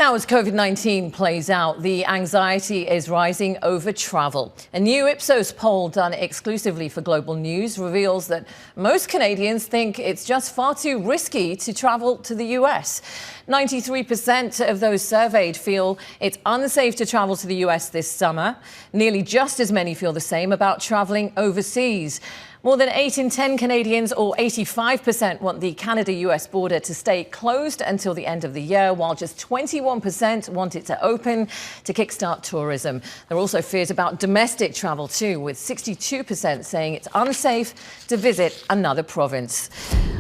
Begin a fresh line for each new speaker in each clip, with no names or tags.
Now, as COVID-19 plays out, the anxiety is rising over travel. A new Ipsos poll done exclusively for Global News reveals that most Canadians think it's just far too risky to travel to the US. 93% of those surveyed feel it's unsafe to travel to the US this summer. Nearly just as many feel the same about traveling overseas. More than 8 in 10 Canadians, or 85%, want the Canada-US border to stay closed until the end of the year, while just 21% want it to open to kickstart tourism. There are also fears about domestic travel too, with 62% saying it's unsafe to visit another province.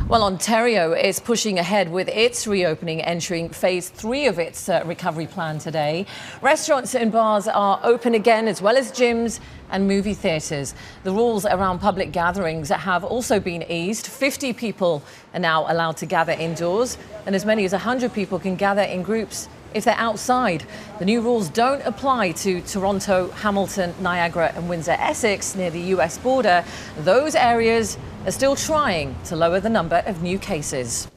Well, Ontario is pushing ahead with its reopening, entering phase 3 of its recovery plan today. Restaurants and bars are open again, as well as gyms and movie theatres. The rules around public gatherings have also been eased. 50 people are now allowed to gather indoors, and as many as 100 people can gather in groups if they're outside. The new rules don't apply to Toronto, Hamilton, Niagara and Windsor-Essex near the US border. Those areas are still trying to lower the number of new cases.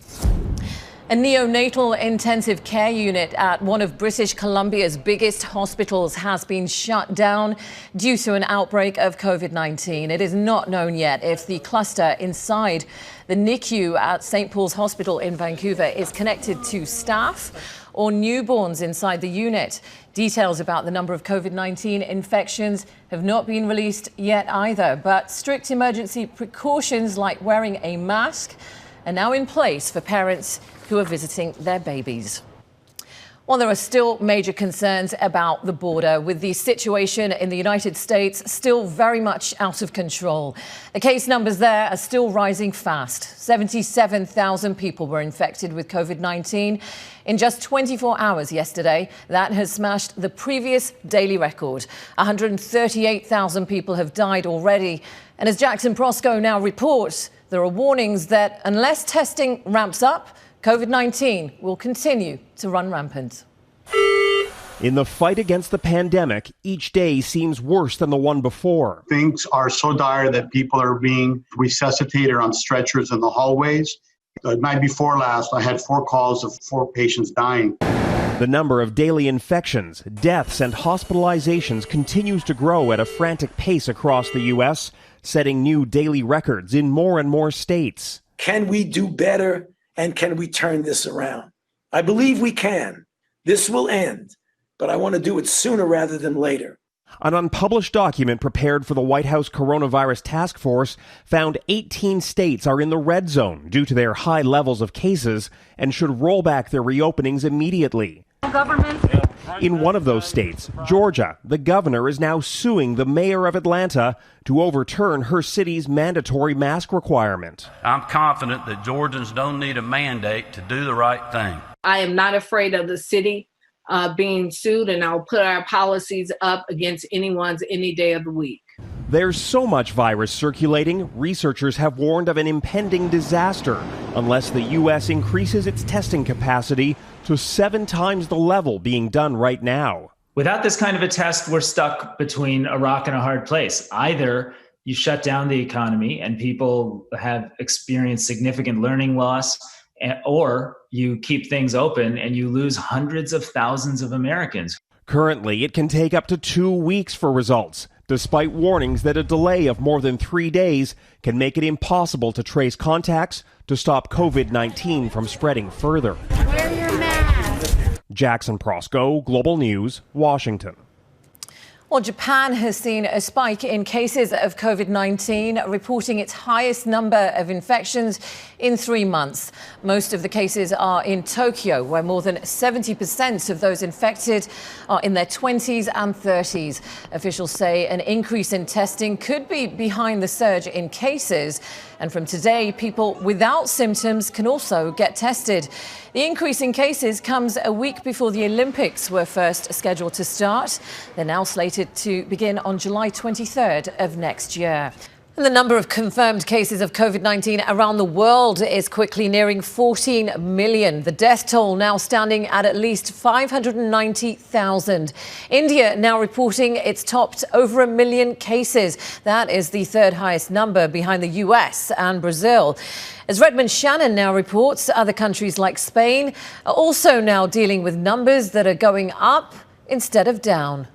A neonatal intensive care unit at one of British Columbia's biggest hospitals has been shut down due to an outbreak of COVID-19. It is not known yet if the cluster inside the NICU at St. Paul's Hospital in Vancouver is connected to staff or newborns inside the unit. Details about the number of COVID-19 infections have not been released yet either, but strict emergency precautions like wearing a mask are now in place for parents who are visiting their babies. Well, there are still major concerns about the border, with the situation in the United States still very much out of control. The case numbers there are still rising fast. 77,000 people were infected with COVID-19 in just 24 hours yesterday. That has smashed the previous daily record. 138,000 people have died already. And as Jackson Proskow now reports, there are warnings that unless testing ramps up, COVID-19 will continue to run rampant.
In the fight against the pandemic, each day seems worse than the one before.
Things are so dire that people are being resuscitated on stretchers in the hallways. The night before last, I had 4 calls of 4 patients dying.
The number of daily infections, deaths, and hospitalizations continues to grow at a frantic pace across the U.S., setting new daily records in more and more states.
Can we do better? And can we turn this around? I believe we can. This will end, but I want to do it sooner rather than later.
An unpublished document prepared for the White House Coronavirus Task Force found 18 states are in the red zone due to their high levels of cases and should roll back their reopenings immediately. In one of those states, Georgia, the governor is now suing the mayor of Atlanta to overturn her city's mandatory mask requirement.
I'm confident that Georgians don't need a mandate to do the right thing.
I am not afraid of the city being sued, and I'll put our policies up against anyone's any day of the week.
There's so much virus circulating, researchers have warned of an impending disaster unless the U.S. increases its testing capacity to 7 times the level being done right now.
Without this kind of a test, we're stuck between a rock and a hard place. Either you shut down the economy and people have experienced significant learning loss, or you keep things open and you lose hundreds of thousands of Americans.
Currently, it can take up to 2 weeks for results, despite warnings that a delay of more than 3 days can make it impossible to trace contacts to stop COVID-19 from spreading further.
Wear your mask.
Jackson Proskow, Global News, Washington.
Well, Japan has seen a spike in cases of COVID-19, reporting its highest number of infections in 3 months. Most of the cases are in Tokyo, where more than 70% of those infected are in their 20s and 30s. Officials say an increase in testing could be behind the surge in cases. And from today, people without symptoms can also get tested. The increase in cases comes a week before the Olympics were first scheduled to start. They're now slated to begin on July 23rd of next year. And the number of confirmed cases of COVID-19 around the world is quickly nearing 14 million. The death toll now standing at least 590,000. India now reporting it's topped over 1 million cases. That is the third highest number behind the US and Brazil. As Redmond Shannon now reports, other countries like Spain are also now dealing with numbers that are going up instead of down.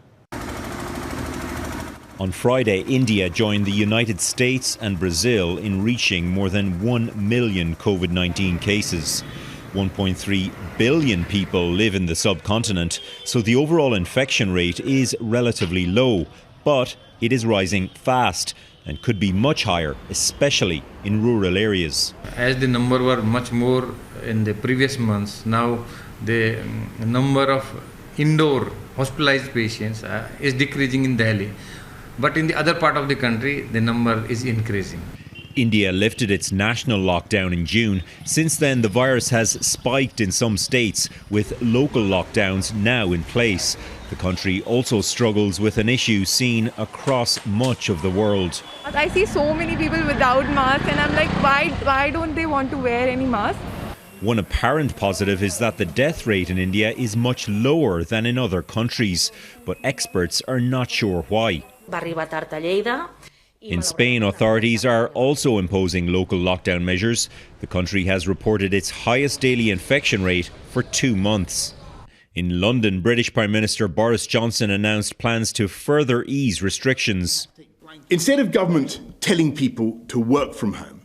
On Friday, India joined the United States and Brazil in reaching more than 1 million COVID-19 cases. 1.3 billion people live in the subcontinent, so the overall infection rate is relatively low, but it is rising fast and could be much higher, especially in rural areas.
As the number were much more in the previous months, now the number of indoor hospitalized patients is decreasing in Delhi. But in the other part of the country, the number is increasing.
India lifted its national lockdown in June. Since then, the virus has spiked in some states, with local lockdowns now in place. The country also struggles with an issue seen across much of the world.
I see so many people without masks and I'm like, why don't they want to wear any mask?
One apparent positive is that the death rate in India is much lower than in other countries, but experts are not sure why. In Spain, authorities are also imposing local lockdown measures. The country has reported its highest daily infection rate for 2 months. In London, British Prime Minister Boris Johnson announced plans to further ease restrictions.
Instead of government telling people to work from home,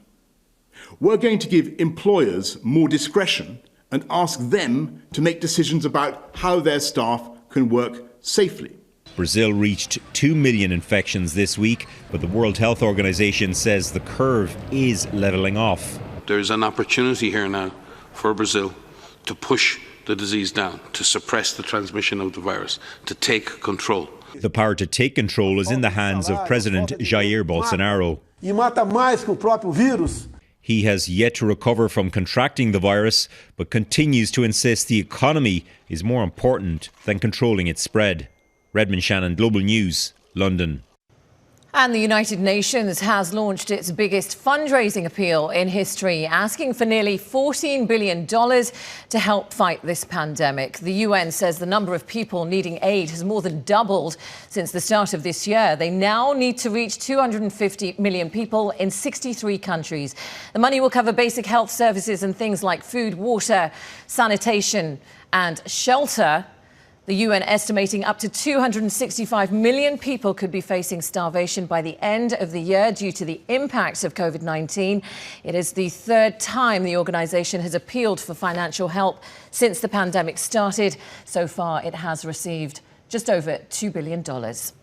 we're going to give employers more discretion and ask them to make decisions about how their staff can work safely.
Brazil reached 2 million infections this week, but the World Health Organization says the curve is levelling off.
There's an opportunity here now for Brazil to push the disease down, to suppress the transmission of the virus, to take control.
The power to take control is in the hands of President Jair Bolsonaro. He has yet to recover from contracting the virus, but continues to insist the economy is more important than controlling its spread. Redmond Shannon, Global News, London.
And the United Nations has launched its biggest fundraising appeal in history, asking for nearly $14 billion to help fight this pandemic. The UN says the number of people needing aid has more than doubled since the start of this year. They now need to reach 250 million people in 63 countries. The money will cover basic health services and things like food, water, sanitation and shelter. The UN estimating up to 265 million people could be facing starvation by the end of the year due to the impacts of COVID-19. It is the third time the organization has appealed for financial help since the pandemic started. So far, it has received just over $2 billion.